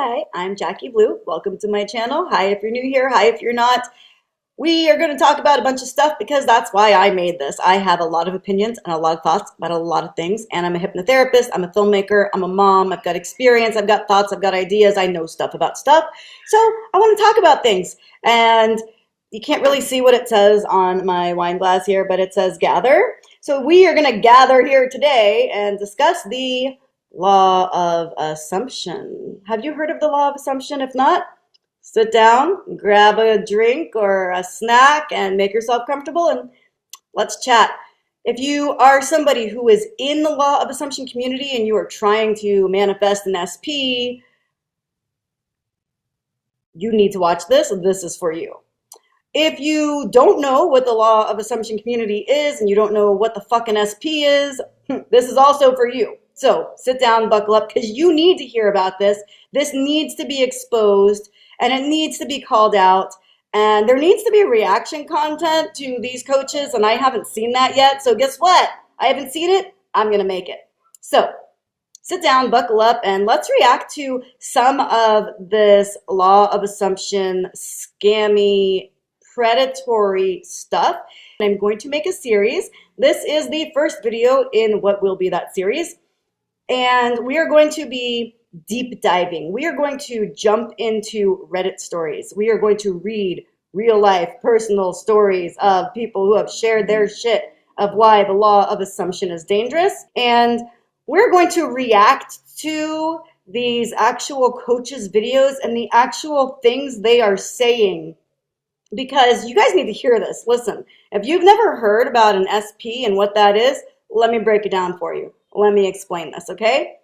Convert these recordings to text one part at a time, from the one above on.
Hi, I'm Jacqui Blue. Welcome to my channel. Hi if you're new here. Hi if you're not. We are going to talk about a bunch of stuff because that's why I made this. I have a lot of opinions and a lot of thoughts about a lot of things, and I'm a hypnotherapist, I'm a filmmaker, I'm a mom, I've got experience, I've got thoughts, I've got ideas, I know stuff about stuff. So I want to talk about things. And you can't really see what it says on my wine glass here, but it says gather. So we are going to gather here today and discuss the law of assumption. Have you heard of the law of assumption? If not, sit down, grab a drink or a snack and make yourself comfortable and let's chat. If you are somebody who is in the law of assumption community and you are trying to manifest an SP, you need to watch this. This is for you. If you don't know what the law of assumption community is and you don't know what the fucking SP is, this is also for you. So sit down, buckle up, because you need to hear about this. This needs to be exposed and it needs to be called out. And there needs to be reaction content to these coaches, and I haven't seen that yet. So guess what? I haven't seen it. I'm going to make it. So sit down, buckle up, and let's react to some of this law of assumption, scammy, predatory stuff. I'm going to make a series. This is the first video in what will be that series. And we are going to be deep diving. We are going to jump into Reddit stories. We are going to read real life personal stories of people who have shared their shit of why the law of assumption is dangerous. And we're going to react to these actual coaches' videos and the actual things they are saying, because you guys need to hear this. Listen, if you've never heard about an SP and what that is, let me break it down for you. Let me explain this, okay?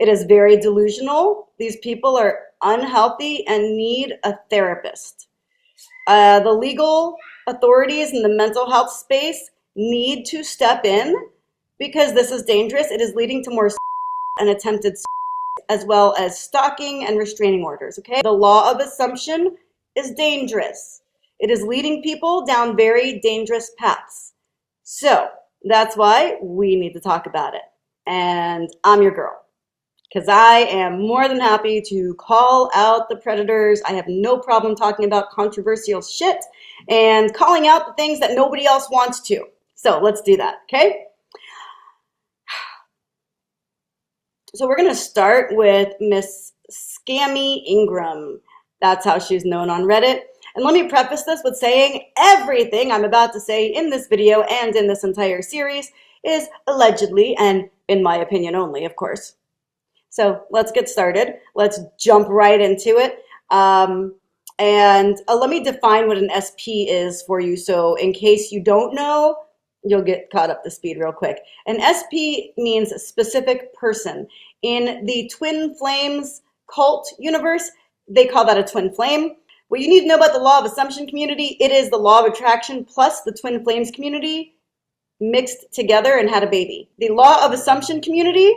It is very delusional. These people are unhealthy and need a therapist. The legal authorities in the mental health space need to step in because this is dangerous. It is leading to more and attempted as well as stalking and restraining orders, okay? The law of assumption is dangerous. It is leading people down very dangerous paths. So that's why we need to talk about it. And I'm your girl, because I am more than happy to call out the predators. I have no problem talking about controversial shit and calling out the things that nobody else wants to. So let's do that, okay? So we're going to start with Miss Sammy Ingram. That's how she's known on Reddit. And let me preface this with saying everything I'm about to say in this video and in this entire series is allegedly and in my opinion only, of course. So let's get started. Let's jump right into it. And let me define what an SP is for you. So in case you don't know, you'll get caught up to speed real quick. An SP means a specific person. In the Twin Flames cult universe, they call that a twin flame. What you need to know about the law of assumption community, it is the law of attraction plus the twin flames community mixed together and had a baby. The law of assumption community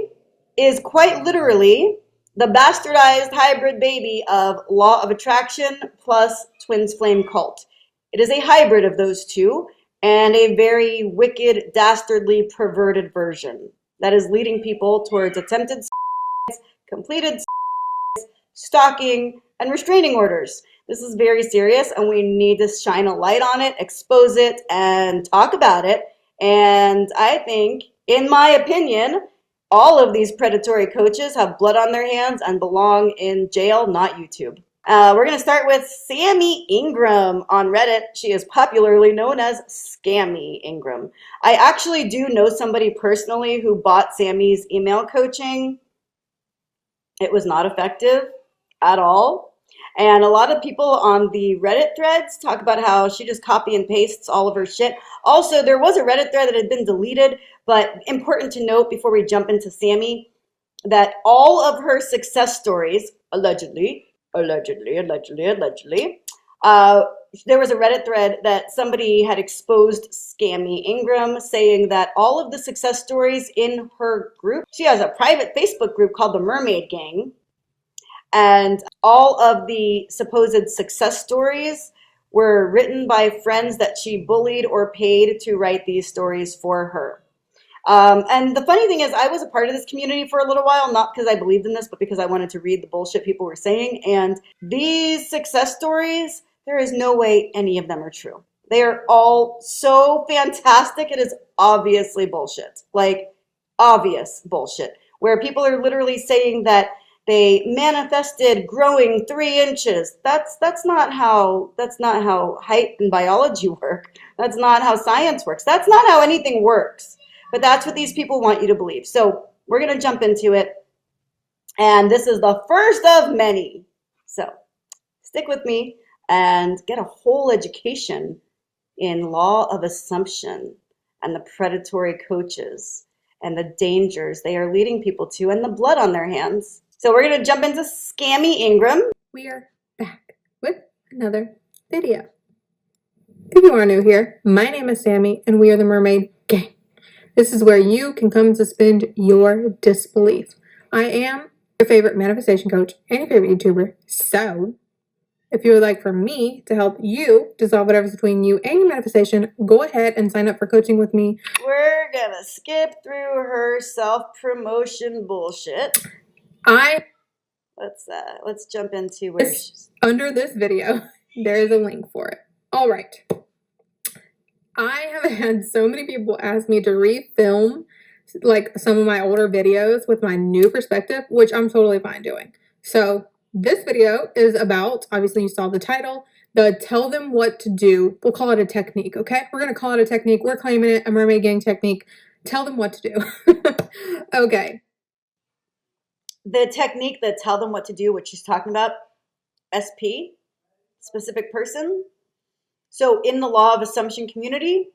is quite literally the bastardized hybrid baby of law of attraction plus twins flame cult. It is a hybrid of those two and a very wicked, dastardly, perverted version that is leading people towards attempted completed stalking and restraining orders. This is very serious and we need to shine a light on it, expose it, and talk about it. And I think, in my opinion, all of these predatory coaches have blood on their hands and belong in jail, not YouTube. We're going to start with Sammy Ingram on Reddit. She is popularly known as Scammy Ingram. I actually do know somebody personally who bought Sammy's email coaching. It was not effective at all. And a lot of people on the Reddit threads talk about how she just copy and pastes all of her shit. Also, there was a Reddit thread that had been deleted, but important to note before we jump into Sammy, that all of her success stories, allegedly, there was a Reddit thread that somebody had exposed Scammy Ingram, saying that all of the success stories in her group, she has a private Facebook group called the Mermaid Gang, and all of the supposed success stories were written by friends that she bullied or paid to write these stories for her. And the funny thing is, I was a part of this community for a little while, not because I believed in this, but because I wanted to read the bullshit people were saying. And these success stories, there is no way any of them are true. They are all so fantastic. It is obviously bullshit. Like, obvious bullshit. Where people are literally saying that they manifested growing 3 inches. That's not how height and biology work. That's not how science works. That's not how anything works. But that's what these people want you to believe. So we're going to jump into it. And this is the first of many. So stick with me and get a whole education in law of assumption and the predatory coaches and the dangers they are leading people to and the blood on their hands. So we're going to jump into Sammy Ingram. We are back with another video. If you are new here, my name is Sammy and we are the Mermaid Gang. This is where you can come suspend your disbelief. I am your favorite manifestation coach and your favorite YouTuber. So if you would like for me to help you dissolve whatever's between you and your manifestation, go ahead and sign up for coaching with me. We're going to skip through her self-promotion bullshit. Let's jump into where she's... Under this video, there is a link for it. All right. I have had so many people ask me to refilm like some of my older videos with my new perspective, which I'm totally fine doing. So this video is about, obviously you saw the title, the tell them what to do. We'll call it a technique, okay? We're going to call it a technique. We're claiming it, a Mermaid Gang technique. Tell them what to do. Okay. The technique that tell them what to do, what she's talking about, SP, specific person. So in the law of assumption community,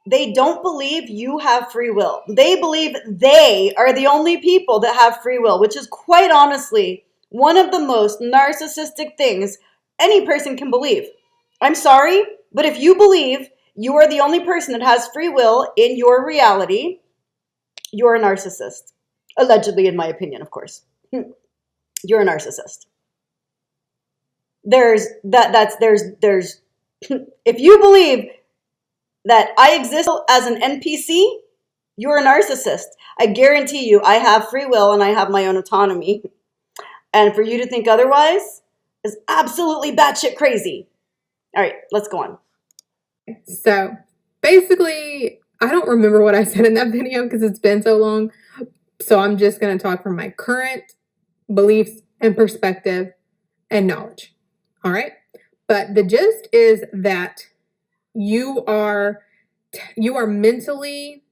they don't believe you have free will. They believe they are the only people that have free will, which is quite honestly one of the most narcissistic things any person can believe. I'm sorry, but if you believe you are the only person that has free will in your reality, you're a narcissist. Allegedly, in my opinion, of course. You're a narcissist. There's if you believe that I exist as an NPC, you're a narcissist. I guarantee you I have free will and I have my own autonomy. And for you to think otherwise is absolutely batshit crazy. All right, let's go on. So basically, I don't remember what I said in that video because it's been so long. So I'm just going to talk from my current beliefs and perspective and knowledge. All right. But the gist is that you are mentally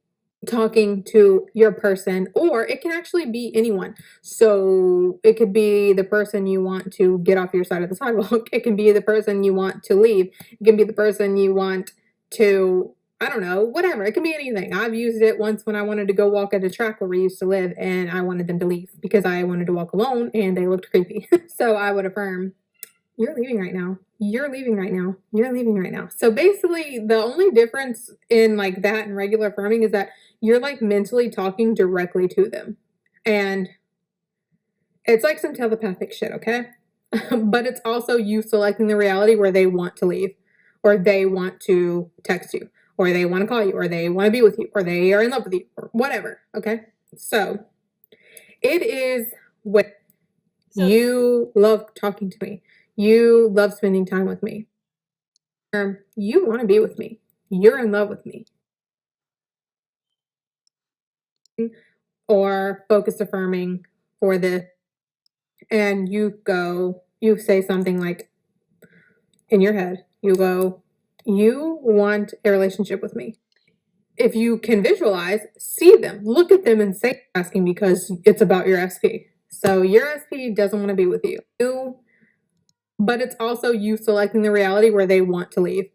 talking to your person, or it can actually be anyone. So it could be the person you want to get off your side of the sidewalk. It can be the person you want to leave. It can be the person you want to, I don't know, whatever. It can be anything. I've used it once when I wanted to go walk at a track where we used to live, and I wanted them to leave because I wanted to walk alone and they looked creepy. So I would affirm, you're leaving right now. You're leaving right now. You're leaving right now. So basically, the only difference in like that and regular affirming is that you're like mentally talking directly to them. And it's like some telepathic shit, okay? But it's also you selecting the reality where they want to leave, or they want to text you, or they want to call you, or they want to be with you, or they are in love with you, or whatever, okay? So it is what you love talking to me. You love spending time with me. You want to be with me. You're in love with me. Or focus affirming for this. And you say something like in your head, you go, you want a relationship with me. If you can visualize, see them, look at them and say asking because it's about your SP. So your SP doesn't want to be with you. But it's also you selecting the reality where they want to leave,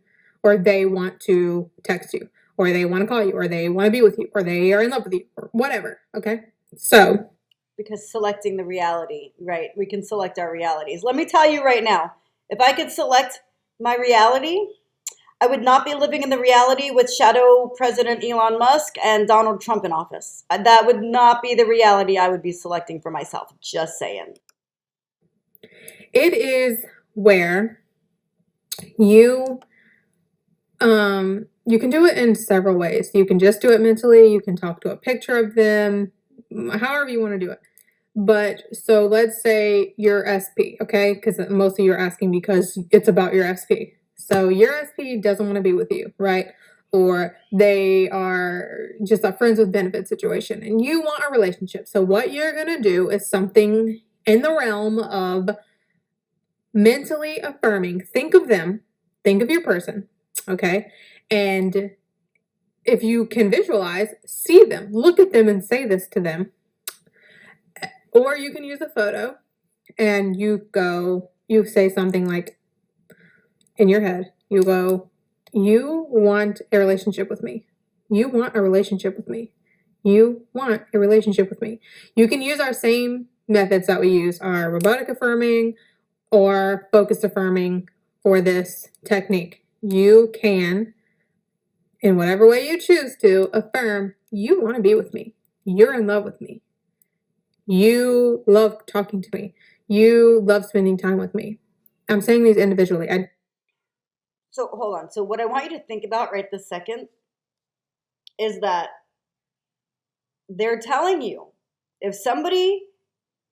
or they want to text you, or they want to call you, or they want to be with you, or they are in love with you, or whatever, okay? So. Because selecting the reality, right? We can select our realities. Let me tell you right now, if I could select my reality, I would not be living in the reality with Shadow President Elon Musk and Donald Trump in office. That would not be the reality I would be selecting for myself. Just saying. It is where you You can do it in several ways. You can just do it mentally. You can talk to a picture of them, however you want to do it. But so let's say your SP, okay? Because mostly you're asking because it's about your SP. So your SP doesn't want to be with you, right? Or they are just a friends with benefits situation and you want a relationship. So what you're going to do is something in the realm of mentally affirming. Think of them, think of your person, okay? And if you can visualize, see them, look at them and say this to them. Or you can use a photo and you say something like in your head, you go, you want a relationship with me. You want a relationship with me. You want a relationship with me. You can use our same methods that we use, our robotic affirming or focused affirming for this technique. You can, in whatever way you choose to, affirm, you want to be with me. You're in love with me. You love talking to me. You love spending time with me. I'm saying these individually. So hold on. So what I want you to think about right this second is that they're telling you, if somebody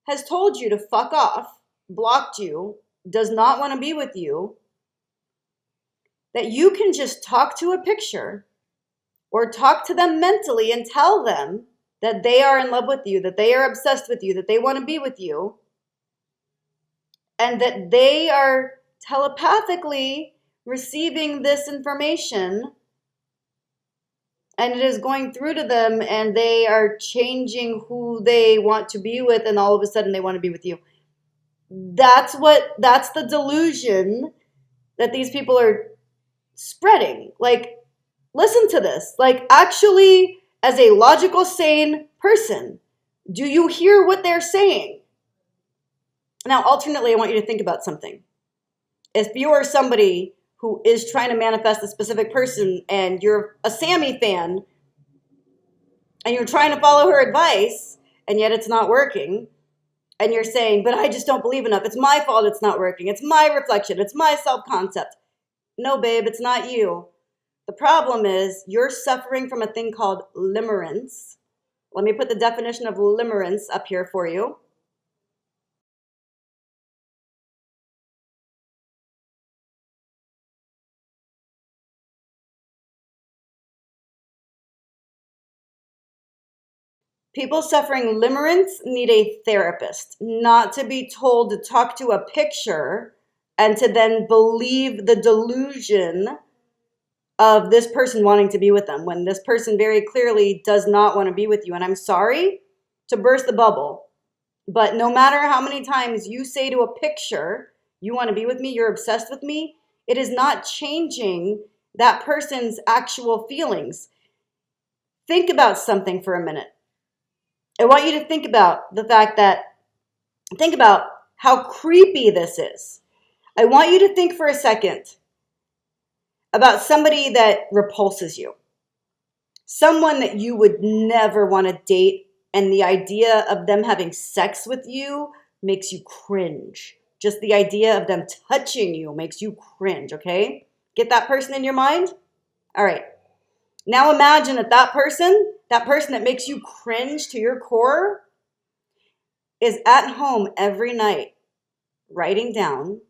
has told you to fuck off, blocked you, does not want to be with you, that you can just talk to a picture or talk to them mentally and tell them that they are in love with you, that they are obsessed with you, that they want to be with you, and that they are telepathically receiving this information and it is going through to them and they are changing who they want to be with and all of a sudden they want to be with you. That's the delusion that these people are spreading. Like, listen to this. Like, actually, as a logical, sane person, do you hear what they're saying? Now, alternately, I want you to think about something. If you are somebody who is trying to manifest a specific person and you're a Sammy fan and you're trying to follow her advice and yet it's not working and you're saying, but I just don't believe enough. It's my fault it's not working. It's my reflection. It's my self-concept. No, babe, it's not you. The problem is you're suffering from a thing called limerence. Let me put the definition of limerence up here for you. People suffering limerence need a therapist, not to be told to talk to a picture and to then believe the delusion of this person wanting to be with them when this person very clearly does not want to be with you. And I'm sorry to burst the bubble, but no matter how many times you say to a picture, you want to be with me, you're obsessed with me, it is not changing that person's actual feelings. Think about something for a minute. I want you to think about think about how creepy this is. I want you to think for a second about somebody that repulses you. Someone that you would never want to date, and the idea of them having sex with you makes you cringe. Just the idea of them touching you makes you cringe, okay? Get that person in your mind? All right. Now imagine that person that makes you cringe to your core, is at home every night writing down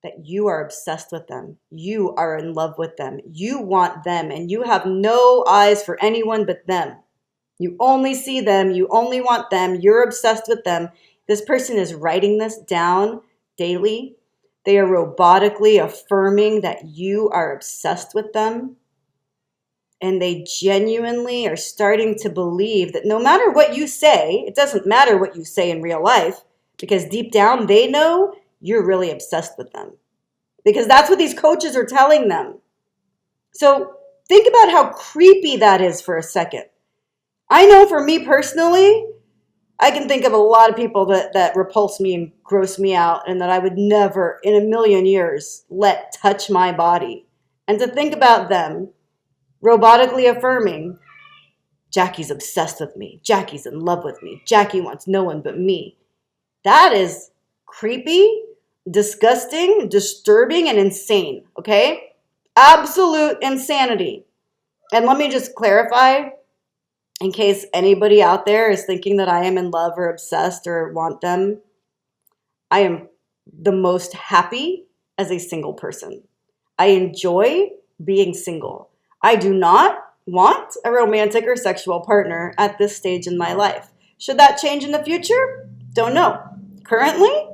that you are obsessed with them. You are in love with them. You want them, and you have no eyes for anyone but them. You only see them. You only want them. You're obsessed with them. This person is writing this down daily. They are robotically affirming that you are obsessed with them. And they genuinely are starting to believe that no matter what you say, it doesn't matter what you say in real life, because deep down they know you're really obsessed with them. Because that's what these coaches are telling them. So think about how creepy that is for a second. I know for me personally, I can think of a lot of people that repulse me and gross me out and that I would never in a million years let touch my body. And to think about them robotically affirming, Jacqui's obsessed with me. Jacqui's in love with me. Jacqui wants no one but me. That is creepy, disgusting, disturbing, and insane, okay? Absolute insanity. And let me just clarify, in case anybody out there is thinking that I am in love or obsessed or want them, I am the most happy as a single person. I enjoy being single. I do not want a romantic or sexual partner at this stage in my life. Should that change in the future? Don't know. Currently,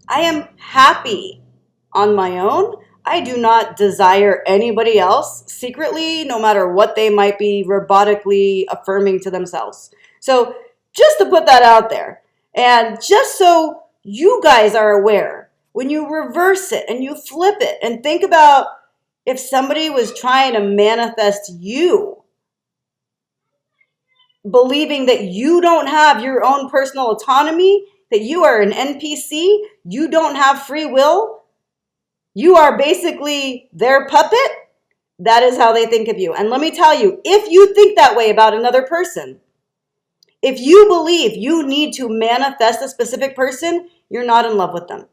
I am happy on my own. I do not desire anybody else secretly, no matter what they might be robotically affirming to themselves. So, just to put that out there, and just so you guys are aware, when you reverse it and you flip it and think about if somebody was trying to manifest you, believing that you don't have your own personal autonomy, that you are an NPC, you don't have free will, you are basically their puppet, that is how they think of you. And let me tell you, if you think that way about another person, if you believe you need to manifest a specific person, you're not in love with them.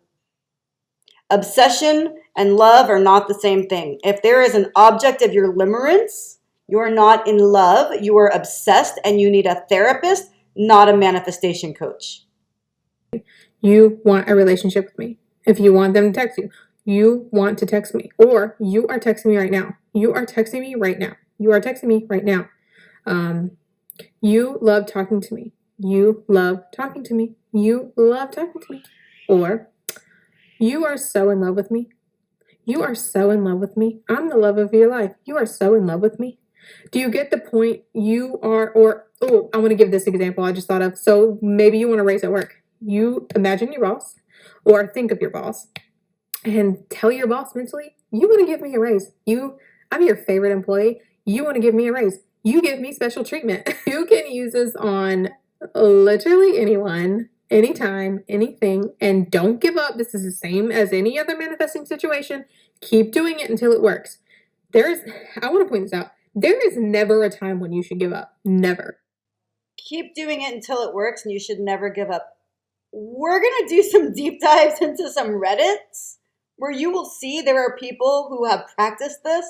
Obsession and love are not the same thing. If there is an object of your limerence, you are not in love, you are obsessed, and you need a therapist, not a manifestation coach. You want a relationship with me. If you want them to text you, you want to text me. Or you are texting me right now. You are texting me right now. You are texting me right now. You love talking to me. You love talking to me. You love talking to me. Or you are so in love with me. You are so in love with me. I'm the love of your life. You are so in love with me. Do you get the point? You are, I want to give this example I just thought of. So maybe you want to raise at work. You imagine your boss or think of your boss and tell your boss mentally, you want to give me a raise. I'm your favorite employee. You want to give me a raise. You give me special treatment. You can use this on literally anyone, anytime, anything, and don't give up. This is the same as any other manifesting situation. Keep doing it until it works. I want to point this out. There is never a time when you should give up. Never. Keep doing it until it works, and you should never give up. We're going to do some deep dives into some Reddits where you will see there are people who have practiced this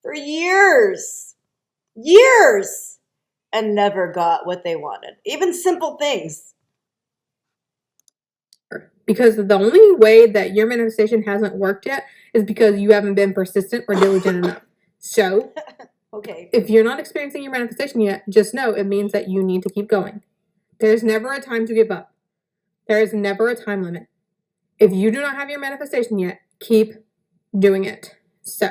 for years, and never got what they wanted. Even simple things. Because the only way that your manifestation hasn't worked yet is because you haven't been persistent or diligent enough. So, okay. If you're not experiencing your manifestation yet, just know it means that you need to keep going. There's never a time to give up. There is never a time limit. If you do not have your manifestation yet, keep doing it. So,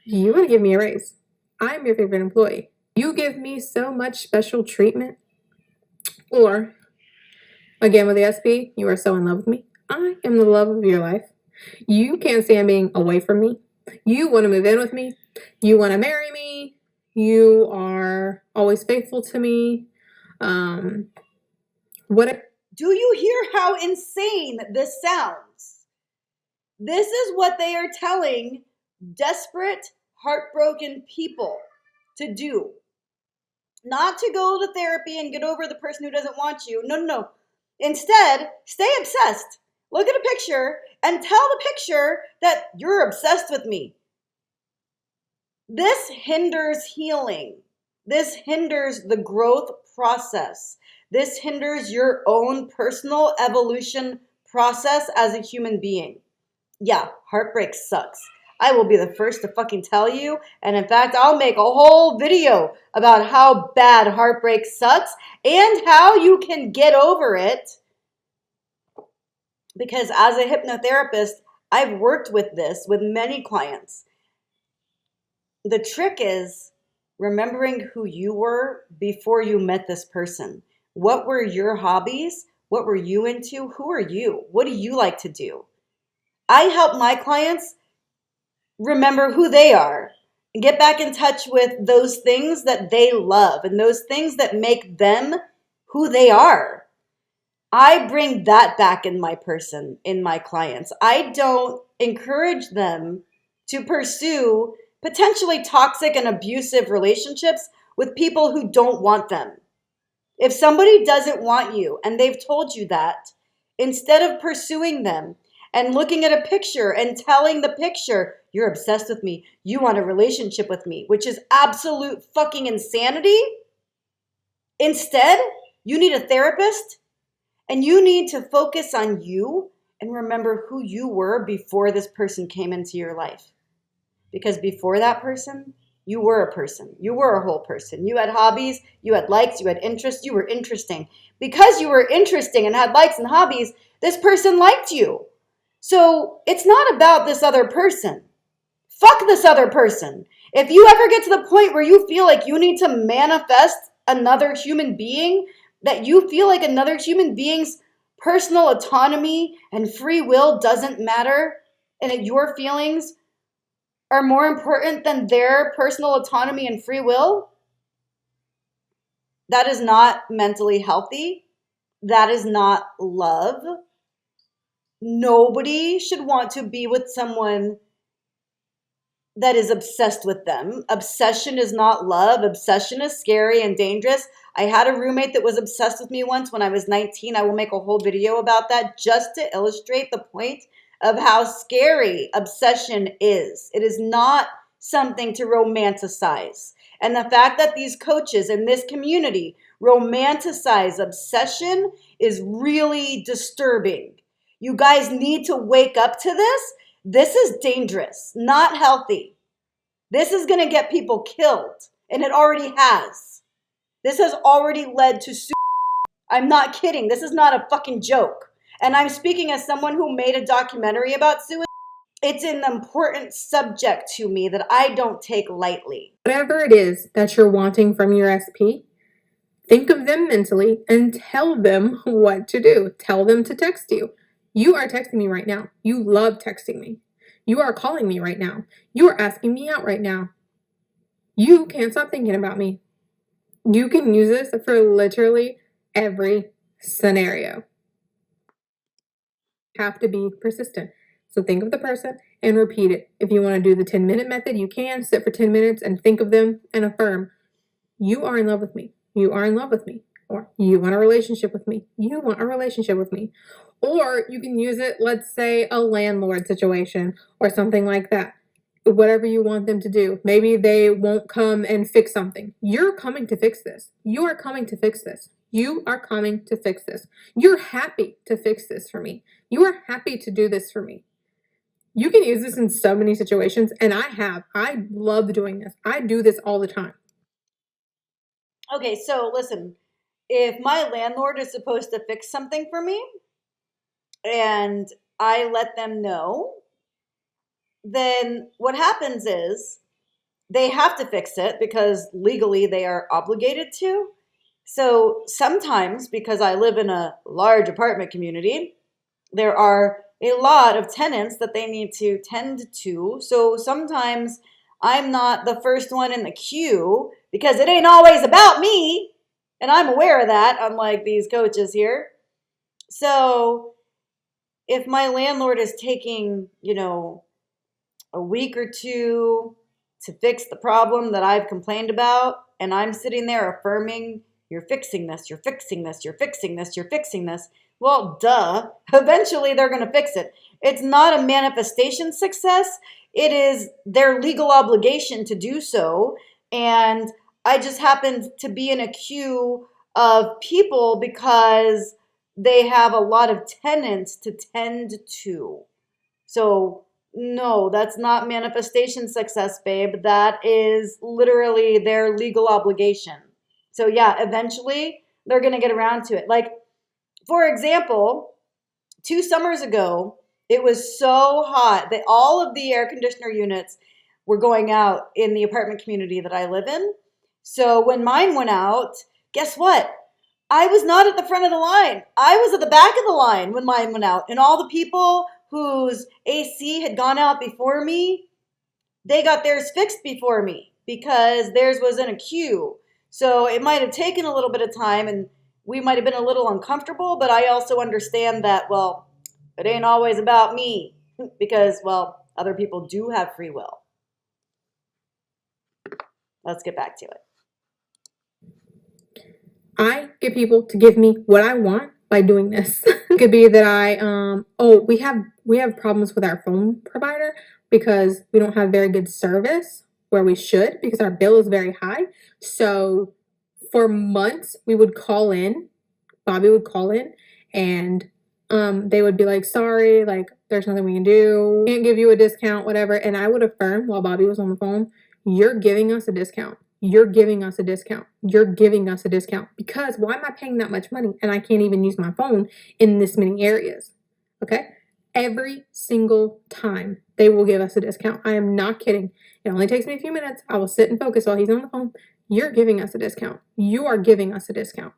you want to give me a raise. I'm your favorite employee. You give me so much special treatment. Or, again with the SP, you are so in love with me. I am the love of your life. You can't stand being away from me. You want to move in with me. You want to marry me. You are always faithful to me. Do you hear how insane this sounds? This is what they are telling desperate, heartbroken people to do. Not to go to therapy and get over the person who doesn't want you. No. Instead, stay obsessed. Look at a picture and tell the picture that you're obsessed with me. This hinders healing. This hinders the growth process. This hinders your own personal evolution process as a human being. Yeah, heartbreak sucks. I will be the first to fucking tell you. And in fact, I'll make a whole video about how bad heartbreak sucks and how you can get over it. Because as a hypnotherapist, I've worked with this with many clients. The trick is remembering who you were before you met this person. What were your hobbies? What were you into? Who are you? What do you like to do? I help my clients remember who they are and get back in touch with those things that they love and those things that make them who they are. I bring that back in my clients. I don't encourage them to pursue potentially toxic and abusive relationships with people who don't want them. If somebody doesn't want you and they've told you that, instead of pursuing them and looking at a picture and telling the picture, you're obsessed with me, you want a relationship with me, which is absolute fucking insanity. Instead, you need a therapist and you need to focus on you and remember who you were before this person came into your life. Because before that person, you were a person. You were a whole person. You had hobbies, you had likes, you had interests, you were interesting. Because you were interesting and had likes and hobbies, this person liked you. So it's not about this other person. Fuck this other person. If you ever get to the point where you feel like you need to manifest another human being, that you feel like another human being's personal autonomy and free will doesn't matter, and that your feelings are more important than their personal autonomy and free will, that is not mentally healthy. That is not love. Nobody should want to be with someone that is obsessed with them. Obsession is not love. Obsession is scary and dangerous. I had a roommate that was obsessed with me once when I was 19. I will make a whole video about that just to illustrate the point of how scary obsession is. It is not something to romanticize. And the fact that these coaches in this community romanticize obsession is really disturbing. You guys need to wake up to this. This is dangerous, not healthy. This is going to get people killed, and it already has. This has already led to suicide. I'm not kidding. This is not a fucking joke. And I'm speaking as someone who made a documentary about suicide. It's an important subject to me that I don't take lightly. Whatever it is that you're wanting from your SP, think of them mentally and tell them what to do. Tell them to text you. You are texting me right now. You love texting me. You are calling me right now. You are asking me out right now. You can't stop thinking about me. You can use this for literally every scenario. You have to be persistent. So think of the person and repeat it. If you want to do the 10-minute method, you can sit for 10 minutes and think of them and affirm, you are in love with me. You are in love with me. Or you want a relationship with me. You want a relationship with me. Or you can use it, let's say, a landlord situation or something like that. Whatever you want them to do. Maybe they won't come and fix something. You're coming to fix this. You are coming to fix this. You are coming to fix this. You're happy to fix this for me. You are happy to do this for me. You can use this in so many situations, and I have. I love doing this. I do this all the time. Okay, so listen, if my landlord is supposed to fix something for me and I let them know, then what happens is they have to fix it because legally they are obligated to. So sometimes, because I live in a large apartment community, there are a lot of tenants that they need to tend to. So sometimes I'm not the first one in the queue because it ain't always about me. And I'm aware of that, unlike these coaches here. So if my landlord is taking, a week or two to fix the problem that I've complained about, and I'm sitting there affirming, you're fixing this, you're fixing this, you're fixing this, you're fixing this, well, duh, eventually they're going to fix it. It's not a manifestation success. It is their legal obligation to do so. And I just happened to be in a queue of people because they have a lot of tenants to tend to. So no, that's not manifestation success, babe. That is literally their legal obligation. So yeah, eventually they're going to get around to it. Like, for example, 2 summers ago, it was so hot that all of the air conditioner units were going out in the apartment community that I live in. So when mine went out, guess what? I was not at the front of the line. I was at the back of the line when mine went out. And all the people whose AC had gone out before me, they got theirs fixed before me because theirs was in a queue. So it might have taken a little bit of time and we might have been a little uncomfortable, but I also understand that, well, it ain't always about me because, well, other people do have free will. Let's get back to it. I get people to give me what I want by doing this. It could be that we have problems with our phone provider because we don't have very good service where we should because our bill is very high. So for months we would call in, Bobby would call in, and they would be like, sorry, like there's nothing we can do, can't give you a discount, whatever. And I would affirm while Bobby was on the phone, you're giving us a discount. You're giving us a discount. You're giving us a discount. Because why am I paying that much money and I can't even use my phone in this many areas? Okay? Every single time they will give us a discount. I am not kidding. It only takes me a few minutes. I will sit and focus while he's on the phone. You're giving us a discount. You are giving us a discount.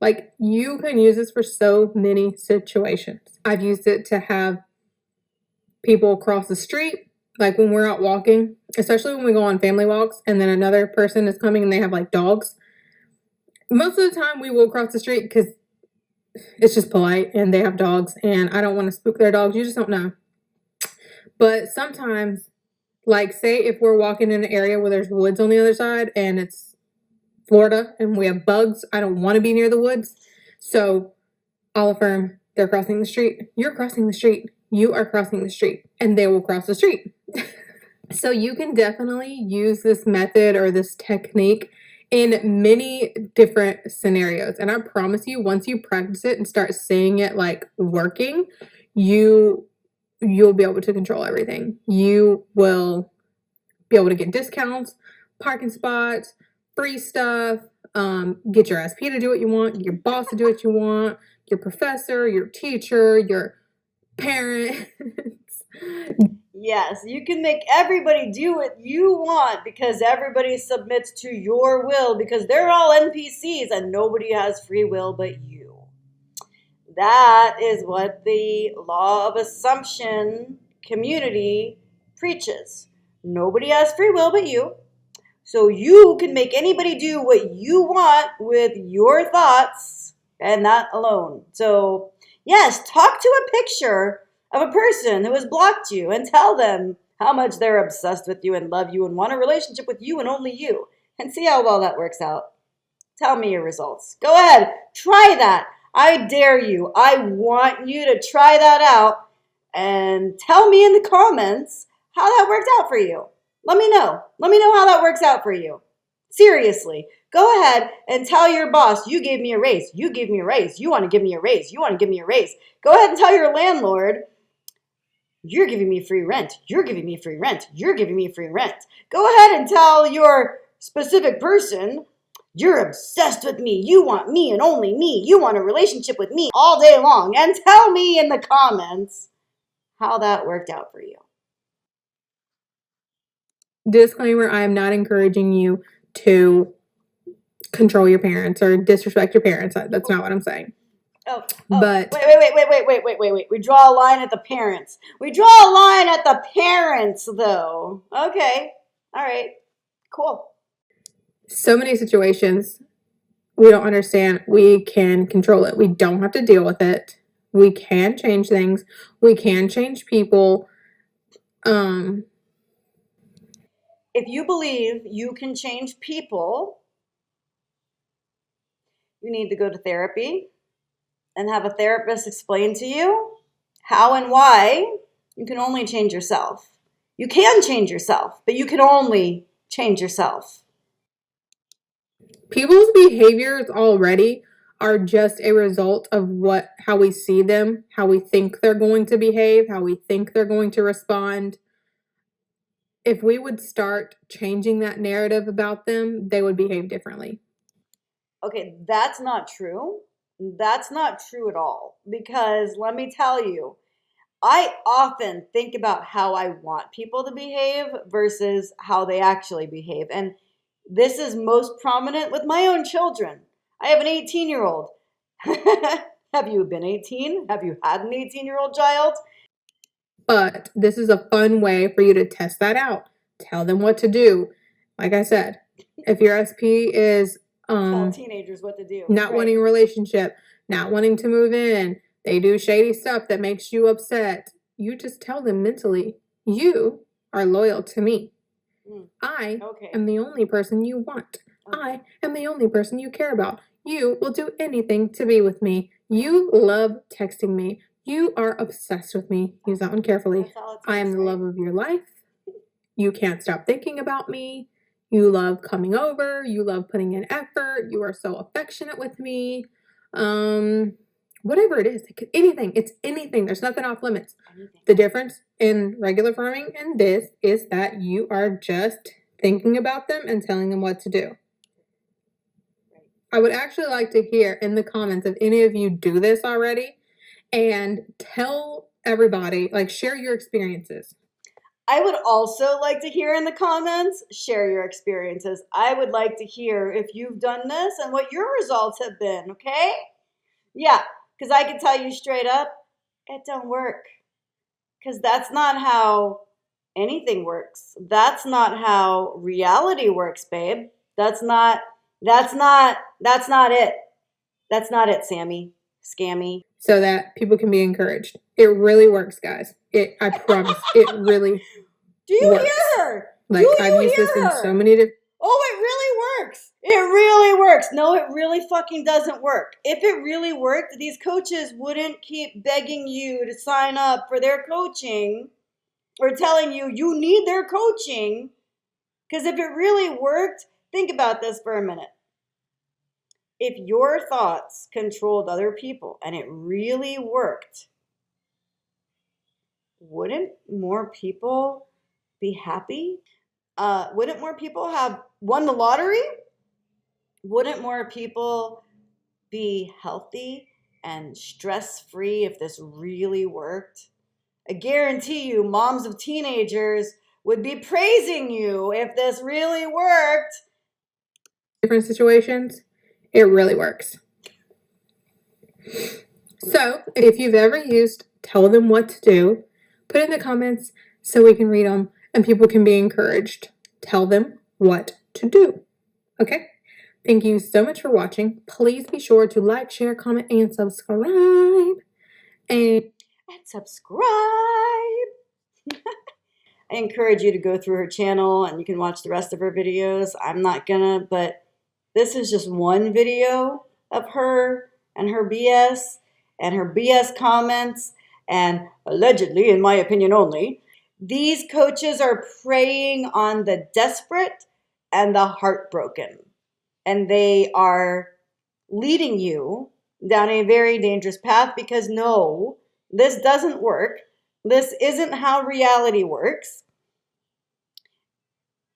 Like, you can use this for so many situations. I've used it to have people cross the street. Like when we're out walking, especially when we go on family walks and then another person is coming and they have like dogs. Most of the time we will cross the street because it's just polite and they have dogs and I don't want to spook their dogs. You just don't know. But sometimes, like say if we're walking in an area where there's woods on the other side and it's Florida and we have bugs, I don't want to be near the woods. So I'll affirm they're crossing the street. You're crossing the street. You are crossing the street. And they will cross the street. So you can definitely use this method or this technique in many different scenarios. And I promise you, once you practice it and start seeing it like working, you'll be able to control everything. You will be able to get discounts, parking spots, free stuff, get your SP to do what you want, get your boss to do what you want, your professor, your teacher, your parents. Yes, you can make everybody do what you want because everybody submits to your will because they're all NPCs and nobody has free will but you. That is what the law of assumption community preaches. Nobody has free will but you. So you can make anybody do what you want with your thoughts and that alone. So yes, talk to a picture of a person who has blocked you and tell them how much they're obsessed with you and love you and want a relationship with you and only you. And see how well that works out. Tell me your results. Go ahead. Try that. I dare you. I want you to try that out and tell me in the comments how that worked out for you. Let me know. Let me know how that works out for you. Seriously. Go ahead and tell your boss, you gave me a raise. You gave me a raise. You want to give me a raise. You want to give me a raise. Go ahead and tell your landlord, you're giving me free rent. You're giving me free rent. You're giving me free rent. Go ahead and tell your specific person, you're obsessed with me. You want me and only me. You want a relationship with me all day long. And tell me in the comments how that worked out for you. Disclaimer, I am not encouraging you to control your parents or disrespect your parents. That's not what I'm saying. Oh, but wait. We draw a line at the parents. We draw a line at the parents, though. Okay. All right. Cool. So many situations we don't understand. We can control it. We don't have to deal with it. We can change things. We can change people. If you believe you can change people, you need to go to therapy and have a therapist explain to you how and why you can only change yourself. You can change yourself, but you can only change yourself. People's behaviors already are just a result of how we see them, how we think they're going to behave, how we think they're going to respond. If we would start changing that narrative about them, they would behave differently. Okay, that's not true. That's not true at all. Because let me tell you, I often think about how I want people to behave versus how they actually behave. And this is most prominent with my own children. I have an 18-year-old. Have you been 18? Have you had an 18-year-old child? But this is a fun way for you to test that out. Tell them what to do. Like I said, if your SP is tell teenagers what to do. Not wanting a relationship, not wanting to move in, they do shady stuff that makes you upset. You just tell them mentally, you are loyal to me. I am the only person you want. I am the only person you care about. You will do anything to be with me. You love texting me. You are obsessed with me. Use that one carefully. That's all it I am takes, the right? love of your life. You can't stop thinking about me. You love coming over. You love putting in effort. You are so affectionate with me. Whatever it is, anything. It's anything. There's nothing off limits. Anything. The difference in regular farming and this is that you are just thinking about them and telling them what to do. I would actually like to hear in the comments if any of you do this already and tell everybody, like, share your experiences. I would also like to hear in the comments, share your experiences. I would like to hear if you've done this and what your results have been, okay? Yeah, because I can tell you straight up, it don't work. Because that's not how anything works. That's not how reality works, babe. That's not it. That's not it, Sammy. Scammy. So that people can be encouraged. It really works, guys. I promise. It really Do you works. hear her? Like, Do I've you used this hear in her? so many different. Oh, it really works. It really works. No, it really fucking doesn't work. If it really worked, these coaches wouldn't keep begging you to sign up for their coaching or telling you you need their coaching. Because if it really worked, think about this for a minute. If your thoughts controlled other people and it really worked, wouldn't more people be happy? Wouldn't more people have won the lottery? Wouldn't more people be healthy and stress-free if this really worked? I guarantee you, moms of teenagers would be praising you if this really worked. Different situations, it really works. So, if you've ever used tell them what to do, put in the comments so we can read them and people can be encouraged. Tell them what to do. Okay? Thank you so much for watching. Please be sure to like, share, comment, and subscribe. And subscribe. I encourage you to go through her channel and you can watch the rest of her videos. I'm not gonna, but this is just one video of her and her BS comments, and allegedly, in my opinion only, these coaches are preying on the desperate and the heartbroken. And they are leading you down a very dangerous path because no, this doesn't work. This isn't how reality works.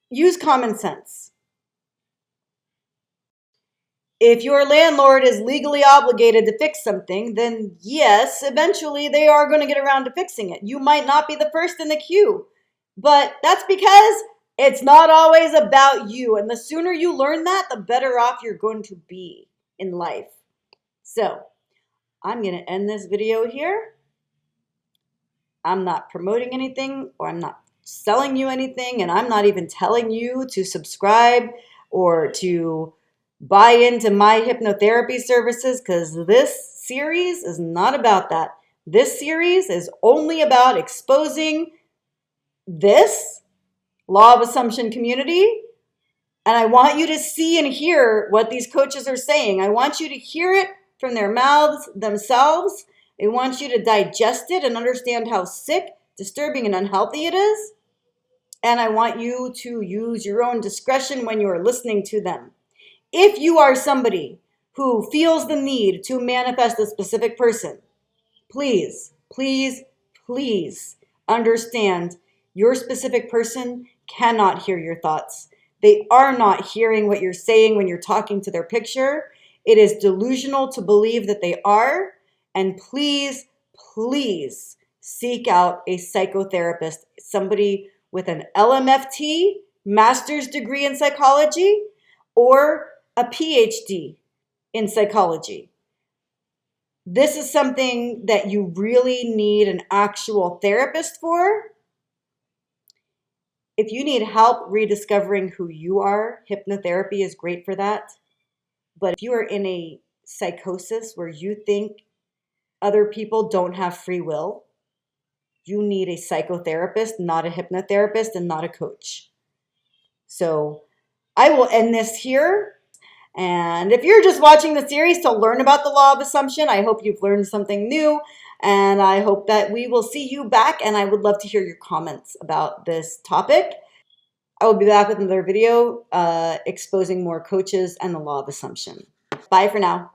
Use common sense. If your landlord is legally obligated to fix something, then yes, eventually they are going to get around to fixing it. You might not be the first in the queue, but that's because it's not always about you. And the sooner you learn that, the better off you're going to be in life. So, I'm going to end this video here. I'm not promoting anything, or I'm not selling you anything, and I'm not even telling you to subscribe or to buy into my hypnotherapy services, because this series is not about that. This series is only about exposing this law of assumption community, and I want you to see and hear what these coaches are saying. I want you to hear it from their mouths themselves. I want you to digest it and understand how sick, disturbing, and unhealthy it is. And I want you to use your own discretion when you are listening to them. If you are somebody who feels the need to manifest a specific person, please, please, please understand your specific person cannot hear your thoughts. They are not hearing what you're saying when you're talking to their picture. It is delusional to believe that they are. And please, please seek out a psychotherapist, somebody with an LMFT, master's degree in psychology, or a PhD in psychology. This is something that you really need an actual therapist for. If you need help rediscovering who you are, hypnotherapy is great for that. But if you are in a psychosis where you think other people don't have free will, you need a psychotherapist, not a hypnotherapist, and not a coach. So I will end this here. And if you're just watching the series to learn about the law of assumption, I hope you've learned something new. And I hope that we will see you back. And I would love to hear your comments about this topic. I will be back with another video exposing more coaches and the law of assumption. Bye for now.